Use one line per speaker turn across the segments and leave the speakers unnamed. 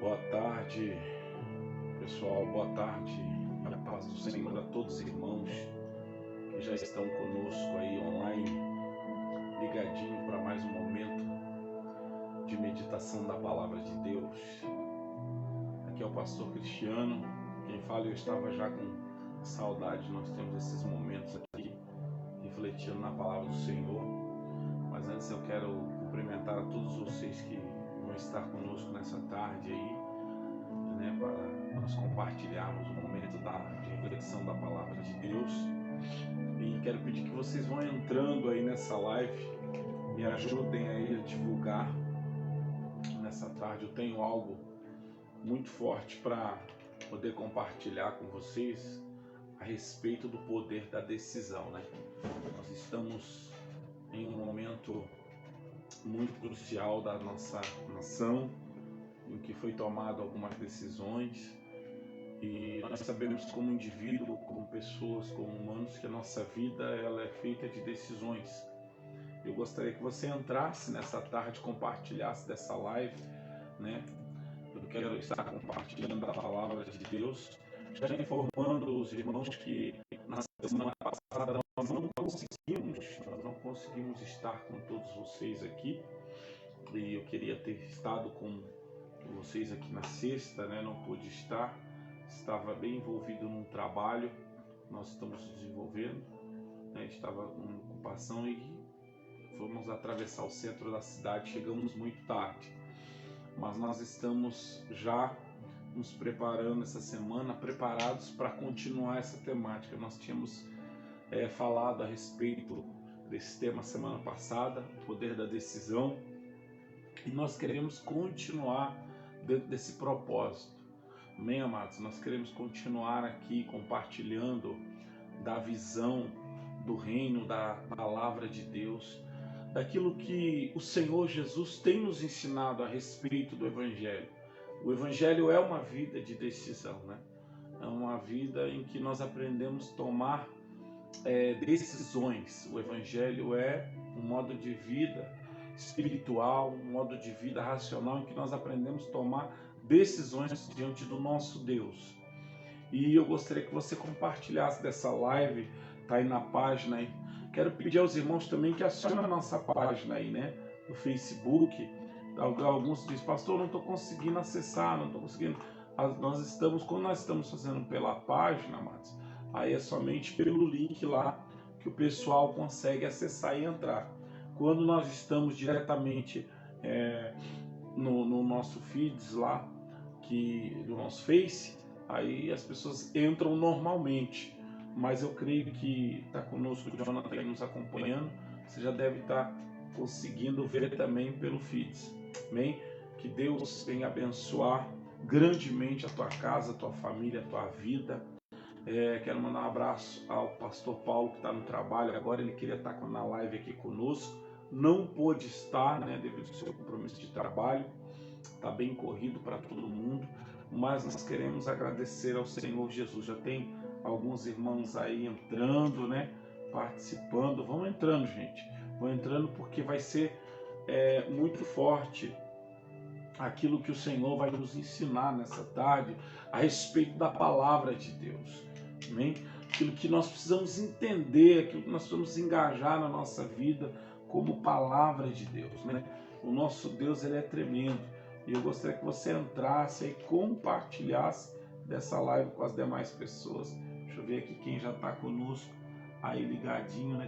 Boa tarde, pessoal. Boa tarde. A paz do Senhor a todos os irmãos que já estão conosco aí online, ligadinho para mais um momento de meditação da palavra de Deus. Aqui é o pastor Cristiano. Quem fala, eu estava já com saudade. Nós temos esses momentos aqui refletindo na palavra do Senhor. Mas antes eu quero cumprimentar a todos vocês que vão estar conosco nessa tarde aí, né, para nós compartilharmos o momento de reflexão da palavra de Deus. E quero pedir que vocês vão entrando aí nessa live, me ajudem aí a divulgar nessa tarde. Eu tenho algo muito forte para poder compartilhar com vocês a respeito do poder da decisão, né? Nós estamos em um momento muito crucial da nossa nação, em que foi tomado algumas decisões, e nós sabemos como indivíduo, como pessoas, como humanos, que a nossa vida ela é feita de decisões. Eu gostaria que você entrasse nessa tarde, compartilhasse dessa live, né? Eu quero estar compartilhando a palavra de Deus, já informando os irmãos que na semana passada nós não conseguimos estar com todos vocês aqui, e eu queria ter estado com vocês aqui na sexta, né? Não pude estar, estava bem envolvido num trabalho, nós estamos desenvolvendo, né? Estava com ocupação e fomos atravessar o centro da cidade, chegamos muito tarde, mas nós estamos já nos preparando essa semana, preparados para continuar essa temática. Nós tínhamos falado a respeito desse tema semana passada, o poder da decisão, e nós queremos continuar dentro desse propósito. Amém, amados? Nós queremos continuar aqui compartilhando da visão do reino, da palavra de Deus, daquilo que o Senhor Jesus tem nos ensinado a respeito do Evangelho. O Evangelho é uma vida de decisão, né? É uma vida em que nós aprendemos a tomar decisões. O Evangelho é um modo de vida espiritual, um modo de vida racional em que nós aprendemos a tomar decisões diante do nosso Deus. E eu gostaria que você compartilhasse dessa live, tá aí na página aí. Quero pedir aos irmãos também que acionem a nossa página aí, né, no Facebook. Alguns dizem, pastor, não estou conseguindo acessar, não estou conseguindo. Quando nós estamos fazendo pela página, amados, aí é somente pelo link lá que o pessoal consegue acessar e entrar. Quando nós estamos diretamente no nosso feeds lá, do nosso Face, aí as pessoas entram normalmente. Mas eu creio que está conosco o Jonathan nos acompanhando, você já deve estar conseguindo ver também pelo feeds. Amém? Que Deus venha abençoar grandemente a tua casa, a tua família, a tua vida. Quero mandar um abraço ao pastor Paulo, que está no trabalho agora. Ele queria estar na live aqui conosco, não pôde estar, né, devido ao seu compromisso de trabalho. Está bem corrido para todo mundo, mas nós queremos agradecer ao Senhor Jesus. Já tem alguns irmãos aí entrando, né, participando. Vão entrando, gente. Vão entrando, porque vai ser muito forte aquilo que o Senhor vai nos ensinar nessa tarde a respeito da palavra de Deus. Amém? Aquilo que nós precisamos entender, aquilo que nós precisamos engajar na nossa vida como palavra de Deus, né? O nosso Deus, ele é tremendo. E eu gostaria que você entrasse e compartilhasse dessa live com as demais pessoas. Deixa eu ver aqui quem já está conosco aí ligadinho, né?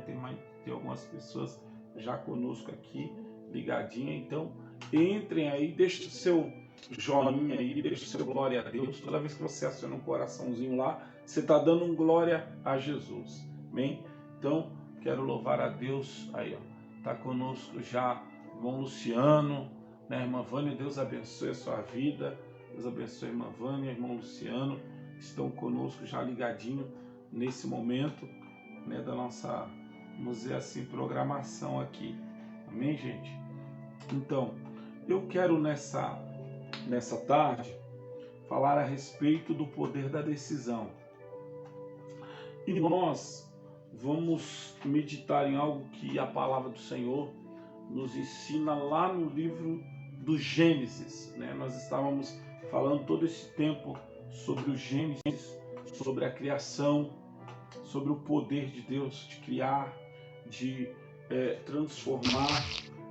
Tem algumas pessoas já conosco aqui ligadinha. Então, entrem aí, deixe o seu joinha aí, deixe o seu glória a Deus. Toda vez que você aciona um coraçãozinho lá, você está dando um glória a Jesus. Amém? Então, quero louvar a Deus. Aí, ó, está conosco já irmão Luciano, né, irmã Vânia. Deus abençoe a sua vida. Deus abençoe a irmã Vânia, irmão Luciano, que estão conosco já ligadinho nesse momento, né, da nossa, vamos dizer assim, programação aqui. Amém, gente? Então, eu quero nessa tarde falar a respeito do poder da decisão. E nós vamos meditar em algo que a palavra do Senhor nos ensina lá no livro do Gênesis, né? Nós estávamos falando todo esse tempo sobre o Gênesis, sobre a criação, sobre o poder de Deus de criar, de transformar,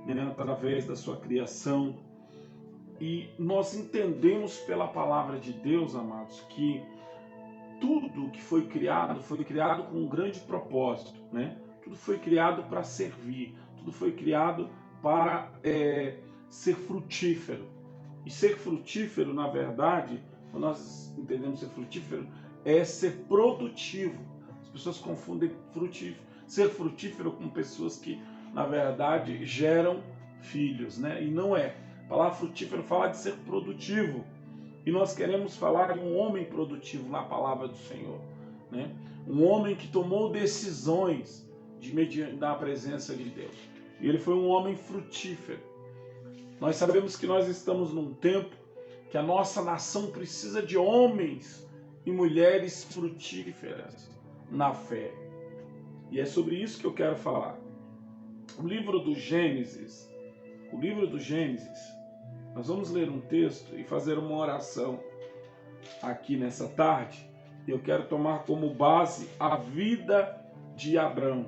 né, através da sua criação. E nós entendemos pela palavra de Deus, amados, que tudo que foi criado com um grande propósito, né? Tudo foi criado para servir, tudo foi criado para ser frutífero. E ser frutífero, na verdade, quando nós entendemos ser frutífero, é ser produtivo. As pessoas confundem ser frutífero com pessoas que, na verdade, geram filhos, né? E não é. A palavra frutífero fala de ser produtivo. E nós queremos falar de um homem produtivo na palavra do Senhor, né? Um homem que tomou decisões na presença de Deus. E ele foi um homem frutífero. Nós sabemos que nós estamos num tempo que a nossa nação precisa de homens e mulheres frutíferas na fé. E é sobre isso que eu quero falar. O livro do Gênesis, nós vamos ler um texto e fazer uma oração aqui nessa tarde. Eu quero tomar como base a vida de Abraão,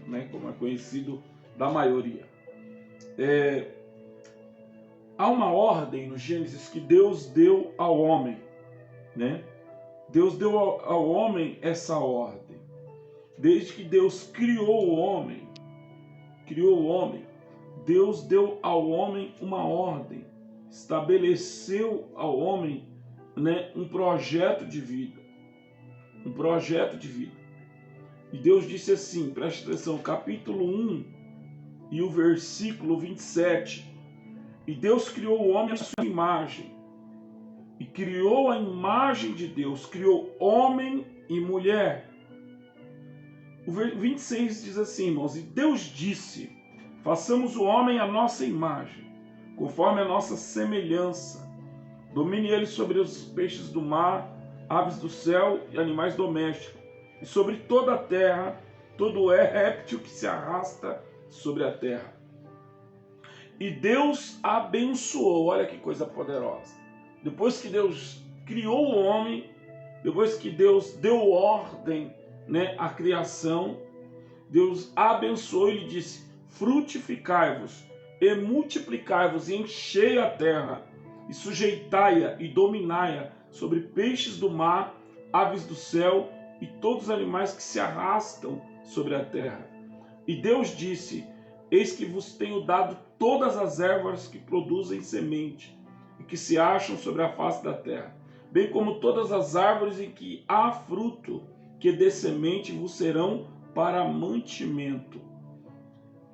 né, como é conhecido da maioria. Há uma ordem no Gênesis que Deus deu ao homem, né? Deus deu ao homem essa ordem. Desde que Deus criou o homem, Deus deu ao homem uma ordem, estabeleceu ao homem, né, um projeto de vida. E Deus disse assim, preste atenção, capítulo 1 e o versículo 27. E Deus criou o homem à sua imagem. E criou a imagem de Deus, criou homem e mulher. O 26 diz assim, irmãos, e Deus disse, façamos o homem à nossa imagem, conforme a nossa semelhança. Domine ele sobre os peixes do mar, aves do céu e animais domésticos, e sobre toda a terra, todo réptil que se arrasta sobre a terra. E Deus abençoou, olha que coisa poderosa. Depois que Deus criou o homem, depois que Deus deu ordem, né, à criação, Deus abençoou e lhe disse, frutificai-vos e multiplicai-vos e enchei a terra e sujeitai-a e dominai-a sobre peixes do mar, aves do céu e todos os animais que se arrastam sobre a terra. E Deus disse, eis que vos tenho dado todas as ervas que produzem semente e que se acham sobre a face da terra, bem como todas as árvores em que há fruto, que dê semente vos serão para mantimento.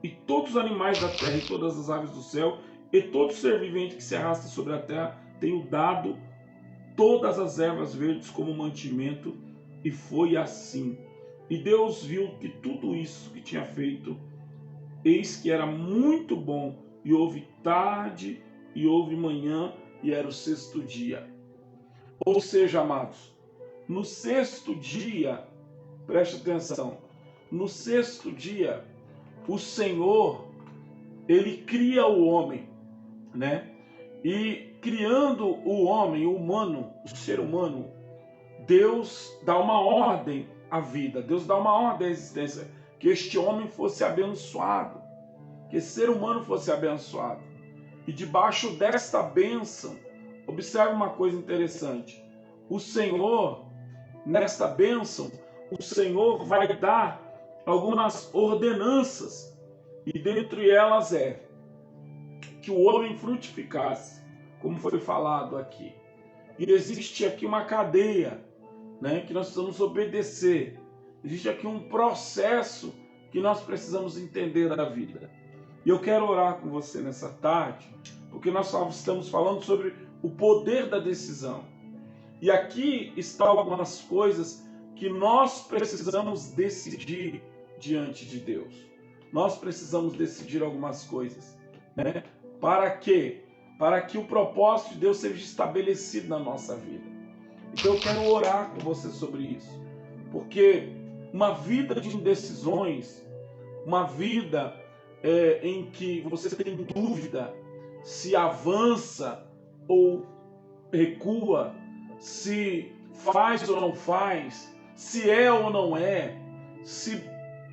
E todos os animais da terra e todas as aves do céu e todo ser vivente que se arrasta sobre a terra tenho dado todas as ervas verdes como mantimento, e foi assim. E Deus viu que tudo isso que tinha feito, eis que era muito bom, e houve tarde e houve manhã, e era o sexto dia. Ou seja, amados, no sexto dia, preste atenção, no sexto dia, o Senhor, ele cria o homem, né? E criando o homem, o humano, o ser humano, Deus dá uma ordem à vida, Deus dá uma ordem à existência, que este homem fosse abençoado, que esse ser humano fosse abençoado. E debaixo desta bênção, observe uma coisa interessante, o Senhor, nesta bênção, o Senhor vai dar algumas ordenanças, e dentre elas é que o homem frutificasse, como foi falado aqui. E existe aqui uma cadeia, né, que nós precisamos obedecer. Existe aqui um processo que nós precisamos entender da vida. E eu quero orar com você nessa tarde, porque nós estamos falando sobre o poder da decisão. E aqui estão algumas coisas que nós precisamos decidir diante de Deus. Nós precisamos decidir algumas coisas, né? Para quê? Para que o propósito de Deus seja estabelecido na nossa vida. Então eu quero orar com você sobre isso. Porque uma vida de indecisões, uma vida em que você tem dúvida se avança ou recua, se faz ou não faz, se é ou não é, se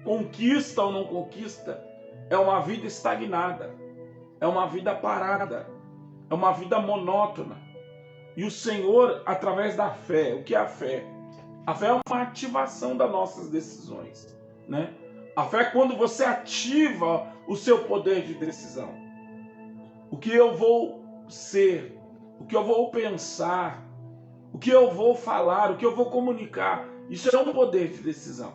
conquista ou não conquista, é uma vida estagnada, é uma vida parada, é uma vida monótona. E o Senhor, através da fé, o que é a fé? A fé é uma ativação das nossas decisões, né? A fé é quando você ativa o seu poder de decisão. O que eu vou ser, o que eu vou pensar, o que eu vou falar, o que eu vou comunicar, isso é um poder de decisão.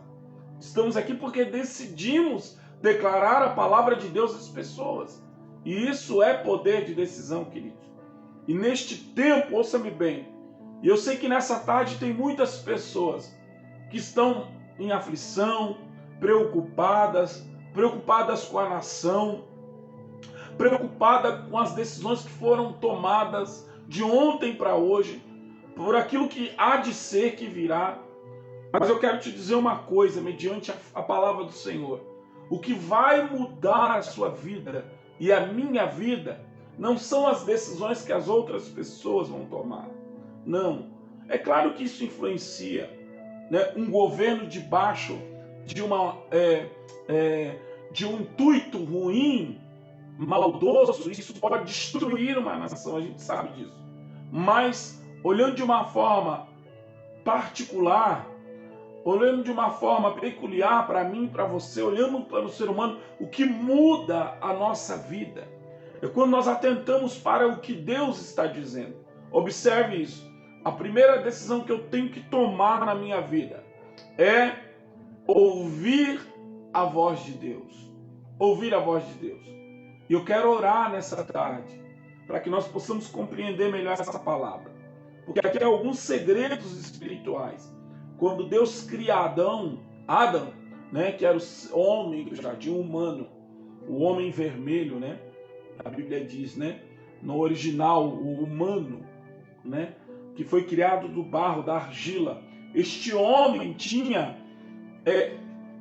Estamos aqui porque decidimos declarar a palavra de Deus às pessoas. E isso é poder de decisão, queridos. E neste tempo, ouça-me bem, e eu sei que nessa tarde tem muitas pessoas que estão em aflição, preocupadas com a nação, preocupadas com as decisões que foram tomadas de ontem para hoje, por aquilo que há de ser, que virá. Mas eu quero te dizer uma coisa, mediante a palavra do Senhor. O que vai mudar a sua vida e a minha vida não são as decisões que as outras pessoas vão tomar. Não. É claro que isso influencia, né? Um governo debaixo de de um intuito ruim, maldoso, isso pode destruir uma nação, a gente sabe disso. Mas, olhando de uma forma particular, olhando de uma forma peculiar para mim, para você, olhando para o ser humano, o que muda a nossa vida é quando nós atentamos para o que Deus está dizendo. Observe isso. A primeira decisão que eu tenho que tomar na minha vida é ouvir a voz de Deus. Ouvir a voz de Deus. E eu quero orar nessa tarde para que nós possamos compreender melhor essa palavra. Porque aqui há alguns segredos espirituais. Quando Deus cria Adão, né, que era o homem do jardim humano, o homem vermelho, né? A Bíblia diz, né? No original, o humano, né? Que foi criado do barro, da argila. Este homem tinha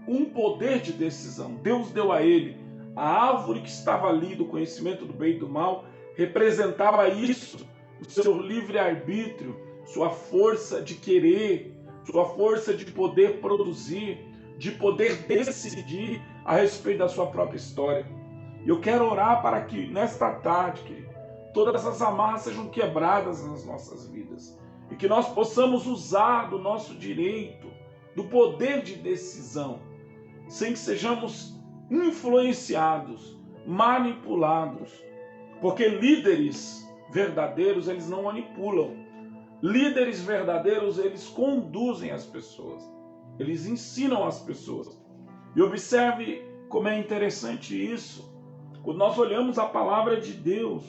um poder de decisão. Deus deu a ele a árvore que estava ali do conhecimento do bem e do mal, representava isso, o seu livre-arbítrio, sua força de querer, sua força de poder produzir, de poder decidir a respeito da sua própria história. E eu quero orar para que nesta tarde, querido, todas as amarras sejam quebradas nas nossas vidas e que nós possamos usar do nosso direito, do poder de decisão, sem que sejamos influenciados, manipulados, porque líderes verdadeiros, eles não manipulam. Líderes verdadeiros, eles conduzem as pessoas, eles ensinam as pessoas. E observe como é interessante isso, quando nós olhamos a palavra de Deus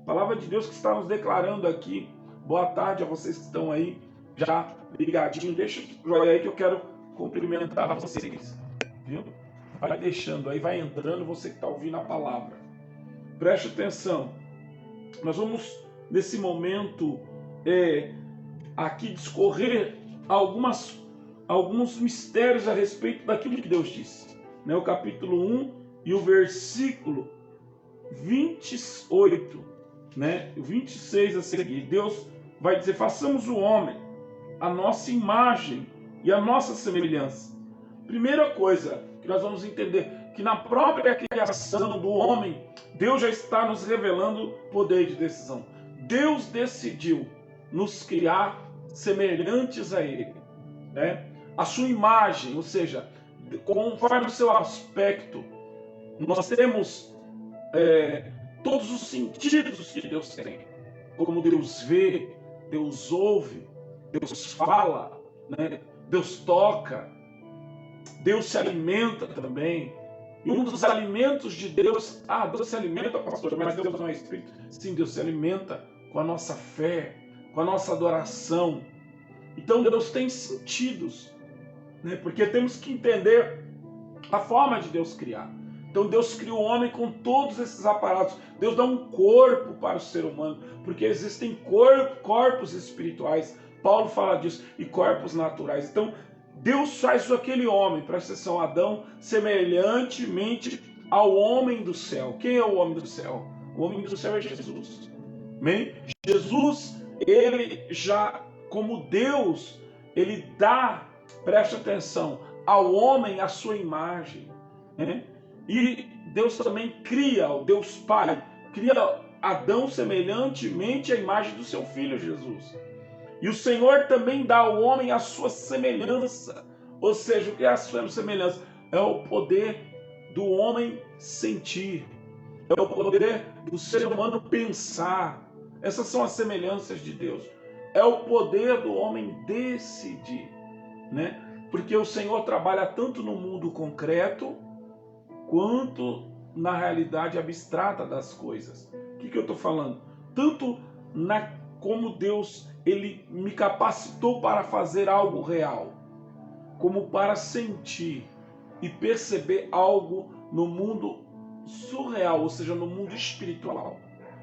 que está nos declarando aqui. Boa tarde a vocês que estão aí, já ligadinho, deixa o joinha aí que eu quero cumprimentar vocês, viu? Vai deixando aí, vai entrando, você que está ouvindo a palavra. Preste atenção, nós vamos nesse momento aqui discorrer alguns mistérios a respeito daquilo que Deus disse. Né? O capítulo 1 e o versículo 28, né? O 26 a seguir. Deus vai dizer, façamos o homem a nossa imagem e a nossa semelhança. Primeira coisa que nós vamos entender, que na própria criação do homem, Deus já está nos revelando poder de decisão. Deus decidiu nos criar semelhantes a Ele, né? A sua imagem, ou seja, conforme o seu aspecto, nós temos todos os sentidos que Deus tem, como Deus vê, Deus ouve, Deus fala, né? Deus toca, Deus se alimenta também. E um dos alimentos de Deus, Deus se alimenta, pastor, mas Deus não é espírito. Sim, Deus se alimenta com a nossa fé, com a nossa adoração. Então Deus tem sentidos, né? Porque temos que entender a forma de Deus criar. Então Deus criou o homem com todos esses aparatos. Deus dá um corpo para o ser humano, porque existem corpos espirituais. Paulo fala disso, e corpos naturais. Então Deus faz aquele homem, presta atenção, Adão, semelhantemente ao homem do céu. Quem é o homem do céu? O homem do céu é Jesus. Amém? Jesus ele já, como Deus, ele dá, preste atenção, ao homem a sua imagem, né? E Deus também cria, o Deus Pai, cria Adão semelhantemente à imagem do seu Filho Jesus. E o Senhor também dá ao homem a sua semelhança. Ou seja, o que é a sua semelhança? É o poder do homem sentir. É o poder do ser humano pensar. Essas são as semelhanças de Deus. É o poder do homem decidir, né? Porque o Senhor trabalha tanto no mundo concreto quanto na realidade abstrata das coisas. O que eu estou falando? Tanto como Deus ele me capacitou para fazer algo real, como para sentir e perceber algo no mundo surreal, ou seja, no mundo espiritual,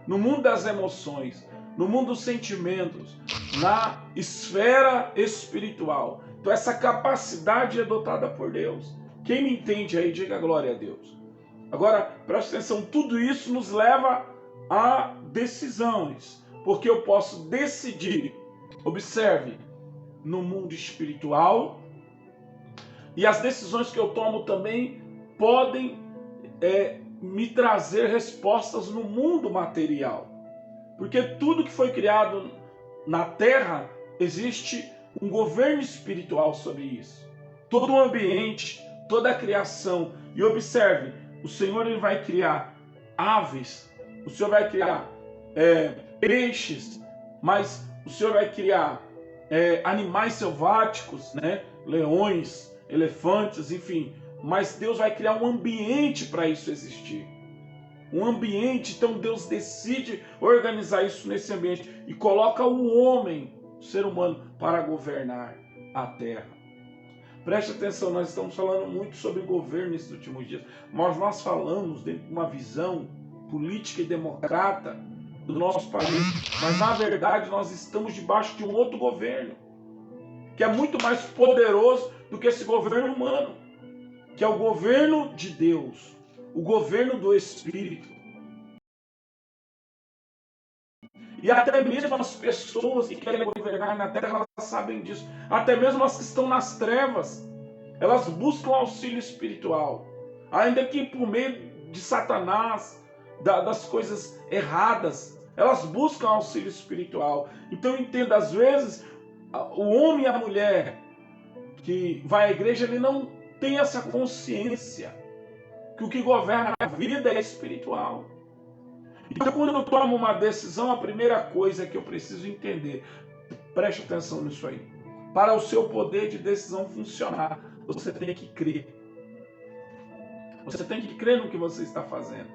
no mundo das emoções, no mundo dos sentimentos, na esfera espiritual. Então essa capacidade é dotada por Deus. Quem me entende aí, diga glória a Deus. Agora, preste atenção, tudo isso nos leva a decisões, porque eu posso decidir, observe, no mundo espiritual, e as decisões que eu tomo também podem me trazer respostas no mundo material. Porque tudo que foi criado na Terra, existe um governo espiritual sobre isso. Todo o ambiente, toda a criação. E observe, o Senhor ele vai criar aves, o Senhor vai criar peixes, mas o Senhor vai criar animais selváticos, né? Leões, elefantes, enfim. Mas Deus vai criar um ambiente para isso existir. Um ambiente, então Deus decide organizar isso nesse ambiente e coloca o homem, o ser humano, para governar a terra. Preste atenção, nós estamos falando muito sobre governo nesses últimos dias, mas nós falamos dentro de uma visão política e democrata do nosso país, mas na verdade nós estamos debaixo de um outro governo, que é muito mais poderoso do que esse governo humano, que é o governo de Deus, o governo do Espírito. E até mesmo as pessoas que querem governar na terra, elas sabem disso. Até mesmo as que estão nas trevas, elas buscam auxílio espiritual. Ainda que por meio de Satanás, das coisas erradas, elas buscam auxílio espiritual. Então entenda, às vezes, o homem e a mulher que vai à igreja, ele não tem essa consciência que o que governa a vida é espiritual. Então, quando eu tomo uma decisão, a primeira coisa que eu preciso entender, preste atenção nisso aí, para o seu poder de decisão funcionar, você tem que crer. Você tem que crer no que você está fazendo.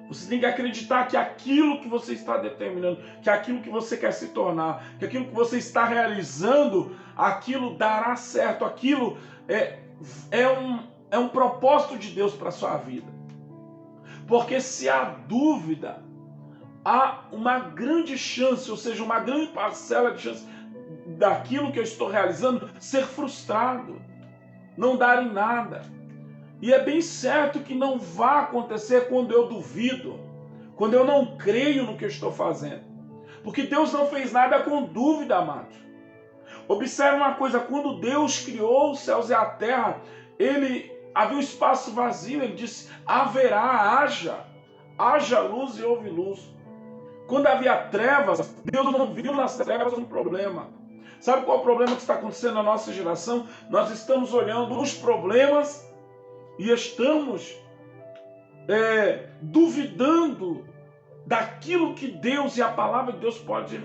Você tem que acreditar que aquilo que você está determinando, que aquilo que você quer se tornar, que aquilo que você está realizando, aquilo dará certo, aquilo é um propósito de Deus para a sua vida. Porque se há dúvida, há uma grande chance, ou seja, uma grande parcela de chance daquilo que eu estou realizando ser frustrado, não dar em nada. E é bem certo que não vai acontecer quando eu duvido, quando eu não creio no que eu estou fazendo. Porque Deus não fez nada com dúvida, amados. Observe uma coisa, quando Deus criou os céus e a terra, havia um espaço vazio, ele disse, haja luz e houve luz. Quando havia trevas, Deus não viu nas trevas um problema. Sabe qual é o problema que está acontecendo na nossa geração? Nós estamos olhando os problemas e estamos duvidando daquilo que Deus e a palavra de Deus pode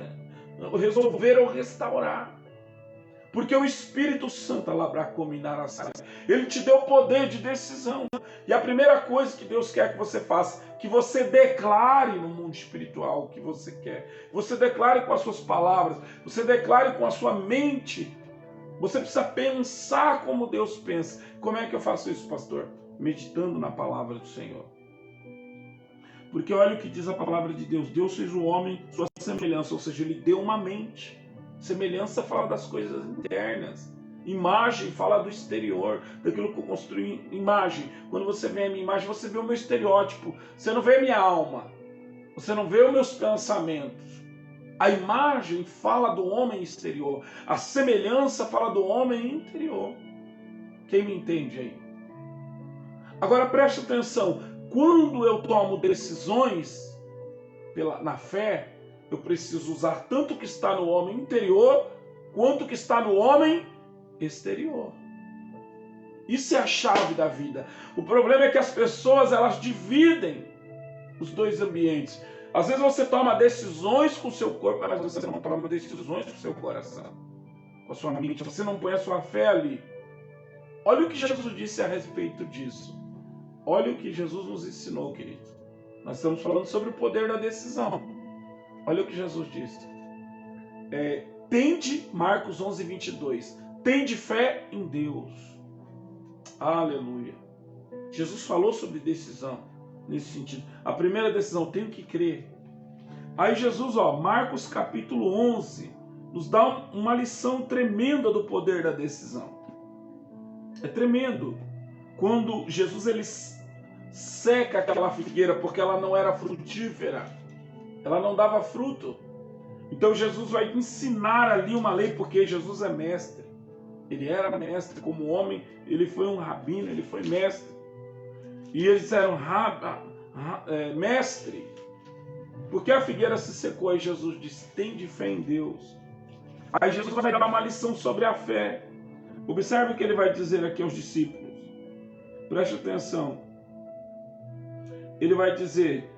resolver ou restaurar. Porque o Espírito Santo, ele te deu poder de decisão. E a primeira coisa que Deus quer que você faça, que você declare no mundo espiritual o que você quer. Você declare com as suas palavras, você declare com a sua mente. Você precisa pensar como Deus pensa. Como é que eu faço isso, pastor? Meditando na palavra do Senhor. Porque olha o que diz a palavra de Deus. Deus fez o homem sua semelhança, ou seja, ele deu uma mente. Semelhança fala das coisas internas. Imagem fala do exterior, daquilo que eu construí. Imagem. Quando você vê a minha imagem, você vê o meu estereótipo. Você não vê a minha alma. Você não vê os meus pensamentos. A imagem fala do homem exterior. A semelhança fala do homem interior. Quem me entende aí? Agora preste atenção. Quando eu tomo decisões na fé, eu preciso usar tanto o que está no homem interior, quanto o que está no homem exterior. Isso é a chave da vida. O problema é que as pessoas, elas dividem os dois ambientes. Às vezes você toma decisões com o seu corpo, mas você não toma decisões com o seu coração, com a sua mente. Você não põe a sua fé ali. Olha o que Jesus disse a respeito disso. Olha o que Jesus nos ensinou, querido. Nós estamos falando sobre o poder da decisão. Olha o que Jesus disse. Tende, Marcos 11, 22. Tende fé em Deus. Aleluia. Jesus falou sobre decisão nesse sentido. A primeira decisão, tenho que crer. Aí Jesus, Marcos capítulo 11, nos dá uma lição tremenda do poder da decisão. É tremendo. Quando Jesus ele seca aquela figueira porque ela não era frutífera, ela não dava fruto. Então Jesus vai ensinar ali uma lei, porque Jesus é mestre. Ele era mestre como homem, ele foi um rabino, ele foi mestre. E eles eram mestre. Porque a figueira se secou, aí Jesus disse, tende fé em Deus. Aí Jesus vai dar uma lição sobre a fé. Observe o que ele vai dizer aqui aos discípulos. Preste atenção. Ele vai dizer,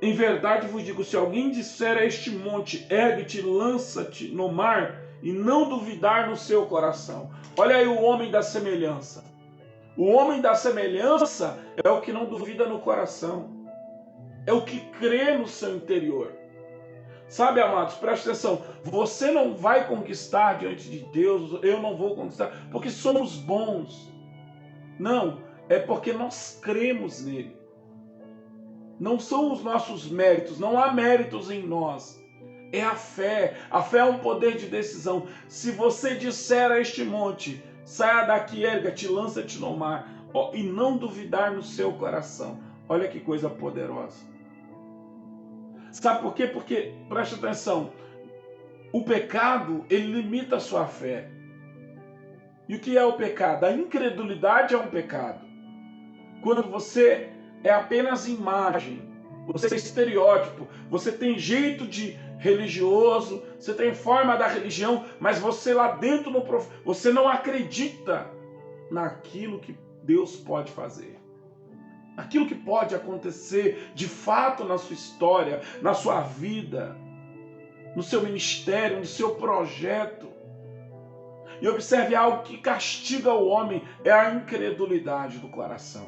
em verdade vos digo, se alguém disser a este monte, ergue-te, lança-te no mar, e não duvidar no seu coração. Olha aí o homem da semelhança. O homem da semelhança é o que não duvida no coração. É o que crê no seu interior. Sabe, amados, preste atenção. Você não vai conquistar diante de Deus, eu não vou conquistar, porque somos bons. Não, é porque nós cremos nele. Não são os nossos méritos, não há méritos em nós. É a fé. A fé é um poder de decisão. Se você disser a este monte, saia daqui, erga-te, lança-te no mar, e não duvidar no seu coração. Olha que coisa poderosa. Sabe por quê? Porque, preste atenção, o pecado, ele limita a sua fé. E o que é o pecado? A incredulidade é um pecado. Quando você é apenas imagem, você é estereótipo, você tem jeito de religioso, você tem forma da religião, mas você lá dentro, você não acredita naquilo que Deus pode fazer. Aquilo que pode acontecer de fato na sua história, na sua vida, no seu ministério, no seu projeto. E observe algo que castiga o homem, é a incredulidade do coração.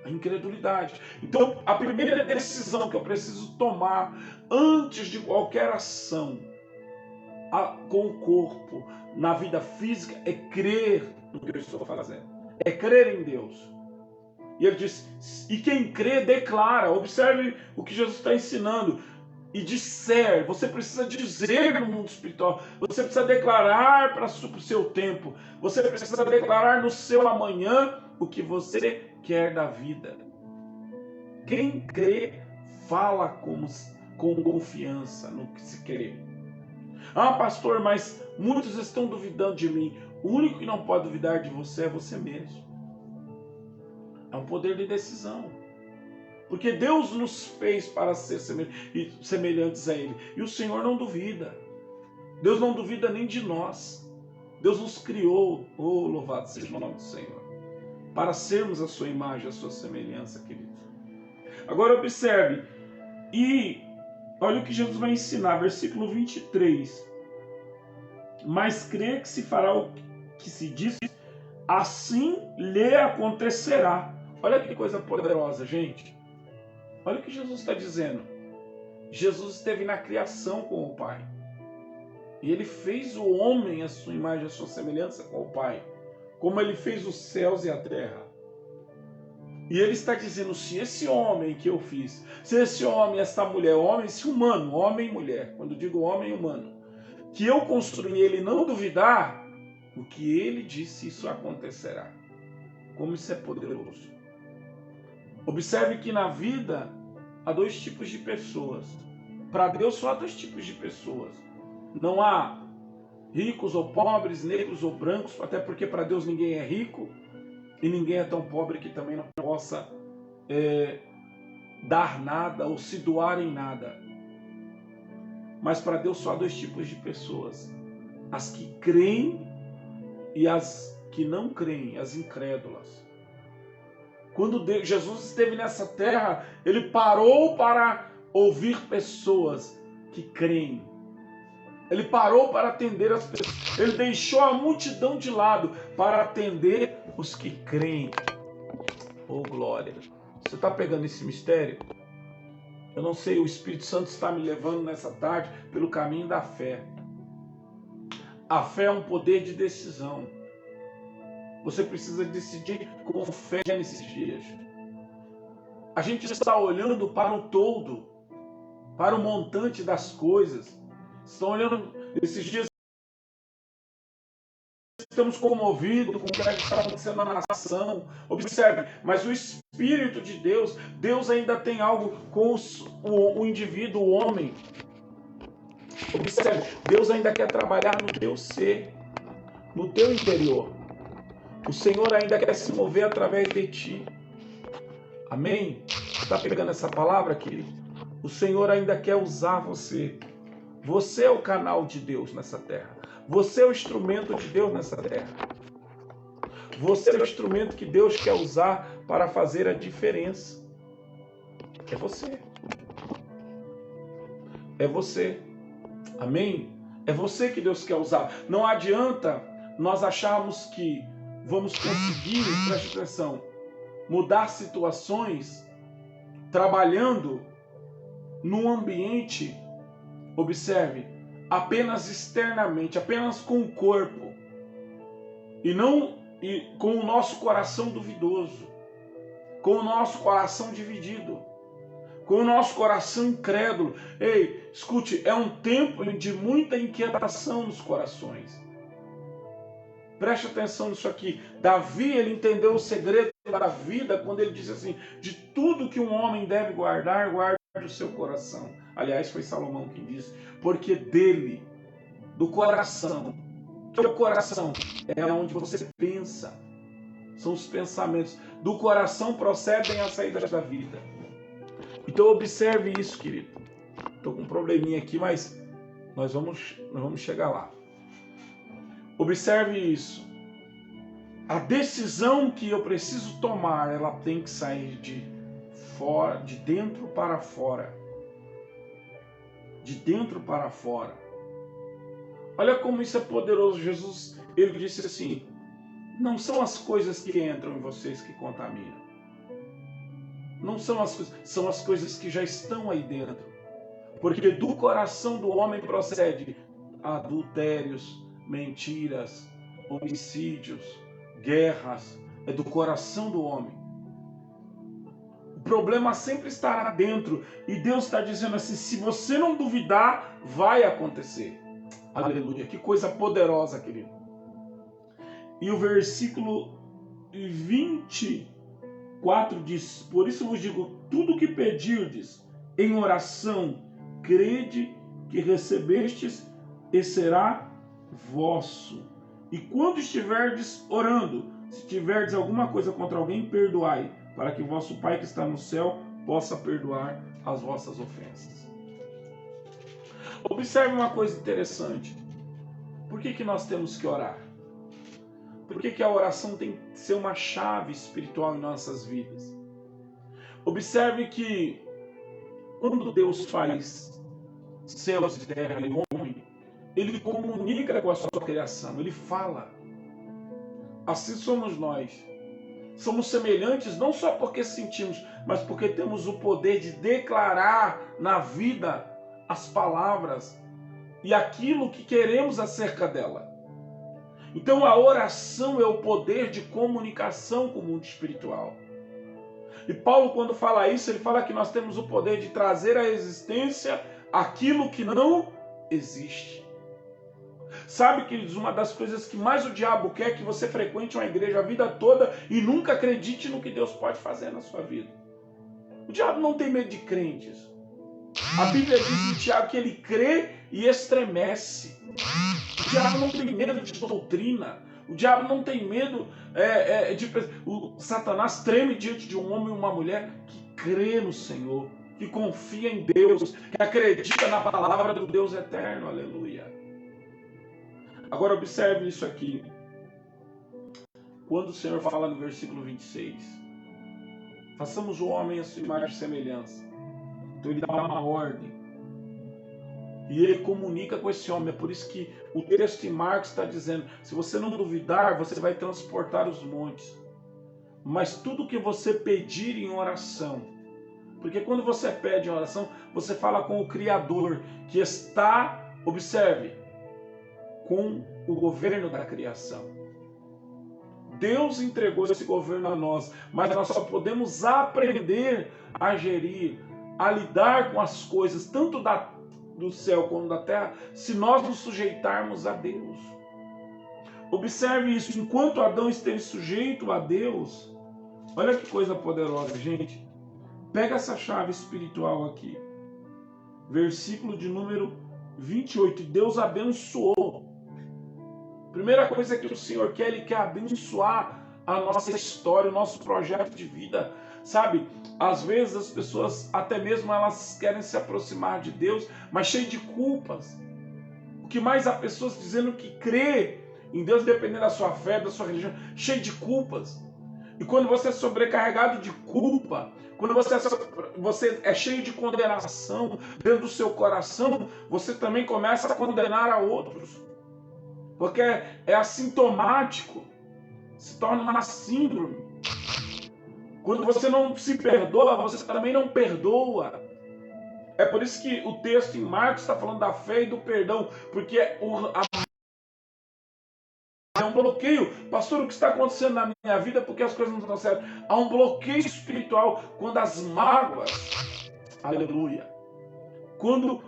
A incredulidade. Então, a primeira decisão que eu preciso tomar antes de qualquer ação com o corpo, na vida física, é crer no que eu estou fazendo. É crer em Deus. E ele diz, e quem crê declara. Observe o que Jesus está ensinando. E disser, você precisa dizer no mundo espiritual, você precisa declarar para o seu tempo, você precisa declarar no seu amanhã o que você quer da vida. Quem crê, fala com confiança no que se crê. Ah, pastor, mas muitos estão duvidando de mim. O único que não pode duvidar de você é você mesmo. É um poder de decisão. Porque Deus nos fez para ser semelhantes a Ele. E o Senhor não duvida. Deus não duvida nem de nós. Deus nos criou, louvado seja o nome do Senhor, para sermos a sua imagem, a sua semelhança, querido. Agora observe. E olha o que Jesus vai ensinar, versículo 23. Mas crê que se fará o que se diz, assim lhe acontecerá. Olha que coisa poderosa, gente. Olha o que Jesus está dizendo. Jesus esteve na criação com o Pai. E Ele fez o homem a sua imagem, a sua semelhança com o Pai. Como Ele fez os céus e a terra. E Ele está dizendo, se esse homem que eu fiz, se esse homem, essa mulher, homem, esse humano, homem e mulher, quando digo homem e humano, que eu construí ele não duvidar, o que Ele disse, isso acontecerá. Como isso é poderoso. Observe que na vida há dois tipos de pessoas. Para Deus só há dois tipos de pessoas. Não há ricos ou pobres, negros ou brancos, até porque para Deus ninguém é rico e ninguém é tão pobre que também não possa dar nada ou se doar em nada. Mas para Deus só há dois tipos de pessoas: as que creem e as que não creem, as incrédulas. Quando Jesus esteve nessa terra, ele parou para ouvir pessoas que creem. Ele parou para atender as pessoas. Ele deixou a multidão de lado para atender os que creem. Oh, glória! Você está pegando esse mistério? Eu não sei, o Espírito Santo está me levando nessa tarde pelo caminho da fé. A fé é um poder de decisão. Você precisa decidir com fé nesses dias. A gente está olhando para o todo, para o montante das coisas. Estão olhando esses dias, estamos comovidos com o que está acontecendo na nação. Observe, mas o Espírito de Deus, Deus ainda tem algo com o indivíduo, o homem. Observe, Deus ainda quer trabalhar no teu ser, no teu interior. O Senhor ainda quer se mover através de ti. Amém? Está pegando essa palavra, querido? O Senhor ainda quer usar você. Você é o canal de Deus nessa terra. Você é o instrumento de Deus nessa terra. Você é o instrumento que Deus quer usar para fazer a diferença. É você. É você. Amém? É você que Deus quer usar. Não adianta nós acharmos que vamos conseguir, preste atenção, mudar situações trabalhando num ambiente, observe, apenas externamente, apenas com o corpo e com o nosso coração duvidoso, com o nosso coração dividido, com o nosso coração incrédulo. Ei, escute, é um tempo de muita inquietação nos corações. Preste atenção nisso aqui. Davi, ele entendeu o segredo da vida quando ele disse assim: de tudo que um homem deve guardar, guarde o seu coração. Aliás, foi Salomão quem disse, porque dele, do coração, que o coração é onde você pensa, são os pensamentos. Do coração procedem as saídas da vida. Então observe isso, querido. Estou com um probleminha aqui, mas nós vamos chegar lá. Observe isso. A decisão que eu preciso tomar, ela tem que sair de dentro para fora. De dentro para fora. Olha como isso é poderoso. Jesus, ele disse assim: não são as coisas que entram em vocês que contaminam. Não são as coisas, são as coisas que já estão aí dentro. Porque do coração do homem procede adultérios, mentiras, homicídios, guerras. É do coração do homem. O problema sempre estará dentro. E Deus está dizendo assim: se você não duvidar, vai acontecer. Aleluia. Que coisa poderosa, querido. E o versículo 24 diz: por isso vos digo, tudo o que pedirdes em oração, crede que recebestes e será vosso. E quando estiverdes orando, se tiverdes alguma coisa contra alguém, perdoai, para que vosso Pai que está no céu possa perdoar as vossas ofensas. Observe uma coisa interessante. Por que nós temos que orar? Por que a oração tem que ser uma chave espiritual em nossas vidas? Observe que quando Deus faz céus e terra e homem, Ele comunica com a sua criação, Ele fala. Assim somos nós. Somos semelhantes não só porque sentimos, mas porque temos o poder de declarar na vida as palavras e aquilo que queremos acerca dela. Então a oração é o poder de comunicação com o mundo espiritual. E Paulo, quando fala isso, ele fala que nós temos o poder de trazer à existência aquilo que não existe. Sabe, queridos, uma das coisas que mais o diabo quer é que você frequente uma igreja a vida toda e nunca acredite no que Deus pode fazer na sua vida. O diabo não tem medo de crentes. A Bíblia diz em Tiago que ele crê e estremece. O diabo não tem medo de doutrina. O diabo não tem medo o Satanás treme diante de um homem e uma mulher que crê no Senhor, que confia em Deus, que acredita na palavra do Deus eterno. Aleluia. Agora observe isso aqui. Quando o Senhor fala no versículo 26, façamos o homem a sua imagem e semelhança. Então ele dá uma ordem. E ele comunica com esse homem. É por isso que o texto em Marcos está dizendo, se você não duvidar, você vai transportar os montes. Mas tudo que você pedir em oração, porque quando você pede em oração, você fala com o Criador, que está, observe, com o governo da criação. Deus entregou esse governo a nós, mas nós só podemos aprender a gerir, a lidar com as coisas, tanto do céu como da terra, se nós nos sujeitarmos a Deus. Observe isso, enquanto Adão esteve sujeito a Deus, olha que coisa poderosa, gente. Pega essa chave espiritual aqui, versículo de número 28, Deus abençoou. Primeira coisa que o Senhor quer, Ele quer abençoar a nossa história, o nosso projeto de vida. Sabe, às vezes as pessoas, até mesmo elas querem se aproximar de Deus, mas cheio de culpas. O que mais há pessoas dizendo que crê em Deus, dependendo da sua fé, da sua religião, cheio de culpas. E quando você é sobrecarregado de culpa, quando você é cheio de condenação dentro do seu coração, você também começa a condenar a outros. Porque é assintomático, se torna uma síndrome. Quando você não se perdoa, você também não perdoa. É por isso que o texto em Marcos está falando da fé e do perdão, porque é um bloqueio. Pastor, o que está acontecendo na minha vida porque as coisas não estão certas? Há um bloqueio espiritual quando as mágoas, aleluia, quando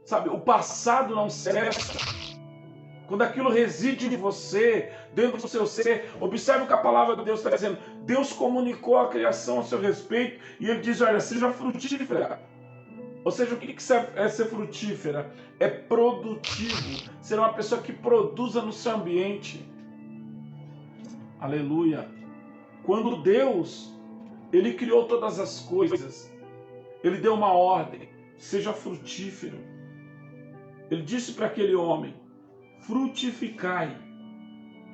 sabe, o passado não cessa, quando aquilo reside em você, dentro do seu ser. Observe o que a palavra de Deus está dizendo. Deus comunicou a criação a seu respeito e ele diz, olha, seja frutífera. Ou seja, o que é ser frutífera? É produtivo. Ser uma pessoa que produza no seu ambiente. Aleluia. Quando Deus, Ele criou todas as coisas, Ele deu uma ordem, seja frutífero. Ele disse para aquele homem, frutificai.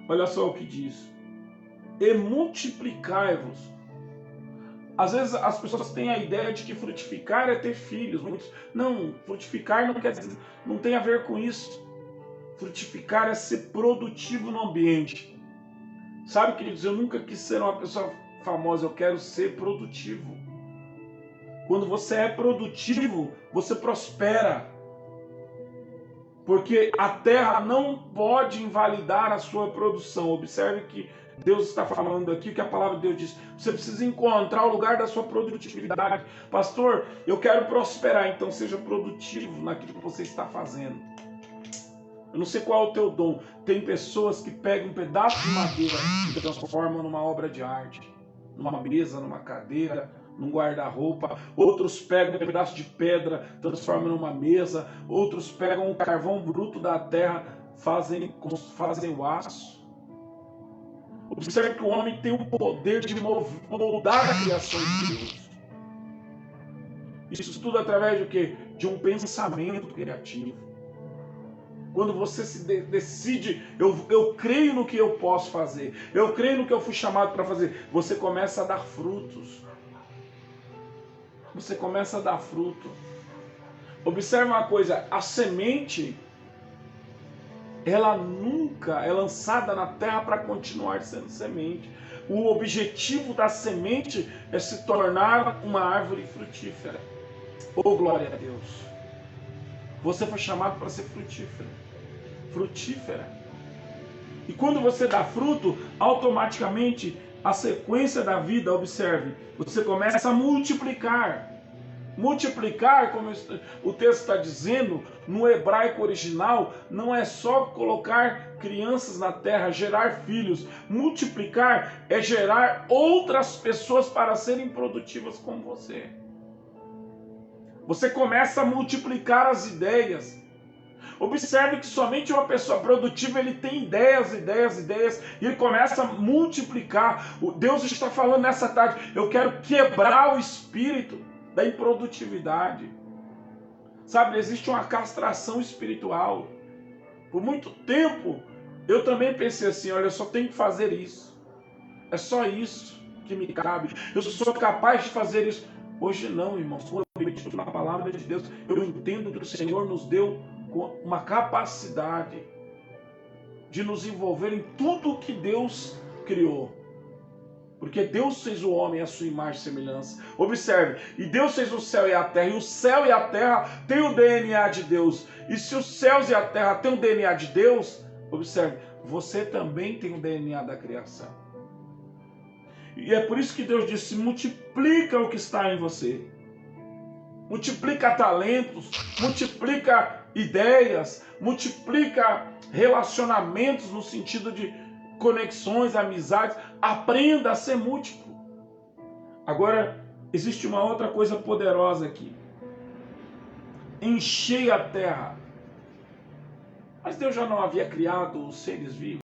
Olha só o que diz. E multiplicai-vos. Às vezes as pessoas têm a ideia de que frutificar é ter filhos. Não, frutificar não quer dizer, não tem a ver com isso. Frutificar é ser produtivo no ambiente. Sabe, queridos, eu nunca quis ser uma pessoa famosa, eu quero ser produtivo. Quando você é produtivo, você prospera. Porque a terra não pode invalidar a sua produção. Observe que Deus está falando aqui, que a palavra de Deus diz. Você precisa encontrar o lugar da sua produtividade. Pastor, eu quero prosperar, então seja produtivo naquilo que você está fazendo. Eu não sei qual é o teu dom. Tem pessoas que pegam um pedaço de madeira e transformam numa obra de arte. Numa mesa, numa cadeira, num guarda-roupa. Outros pegam um pedaço de pedra, transformam numa mesa. Outros pegam um carvão bruto da terra, fazem o aço. Observe que o homem tem o poder de moldar a criação de Deus. Isso tudo através de quê? De um pensamento criativo. Quando você se decide, eu creio no que eu posso fazer, eu creio no que eu fui chamado para fazer, você começa a dar frutos. Você começa a dar fruto. Observe uma coisa, a semente, ela nunca é lançada na terra para continuar sendo semente. O objetivo da semente é se tornar uma árvore frutífera. Oh, glória a Deus! Você foi chamado para ser frutífero. Frutífera. E quando você dá fruto, automaticamente a sequência da vida, observe, você começa a multiplicar. Multiplicar, como o texto está dizendo, no hebraico original, não é só colocar crianças na terra, gerar filhos. Multiplicar é gerar outras pessoas para serem produtivas como você. Você começa a multiplicar as ideias. Observe que somente uma pessoa produtiva, ele tem ideias, e ele começa a multiplicar. Deus está falando nessa tarde, eu quero quebrar o espírito da improdutividade. Sabe, existe uma castração espiritual. Por muito tempo, eu também pensei assim, olha, eu só tenho que fazer isso. É só isso que me cabe. Eu sou capaz de fazer isso. Hoje não, irmãos. Quando eu medito na palavra de Deus, eu entendo que o Senhor nos deu uma capacidade de nos envolver em tudo que Deus criou. Porque Deus fez o homem à sua imagem e semelhança. Observe, e Deus fez o céu e a terra, e o céu e a terra têm o DNA de Deus. E se os céus e a terra têm o DNA de Deus, observe, você também tem o DNA da criação. E é por isso que Deus disse, multiplica o que está em você. Multiplica talentos, multiplica ideias, multiplica relacionamentos no sentido de conexões, amizades. Aprenda a ser múltiplo. Agora, existe uma outra coisa poderosa aqui. Enchei a terra. Mas Deus já não havia criado os seres vivos?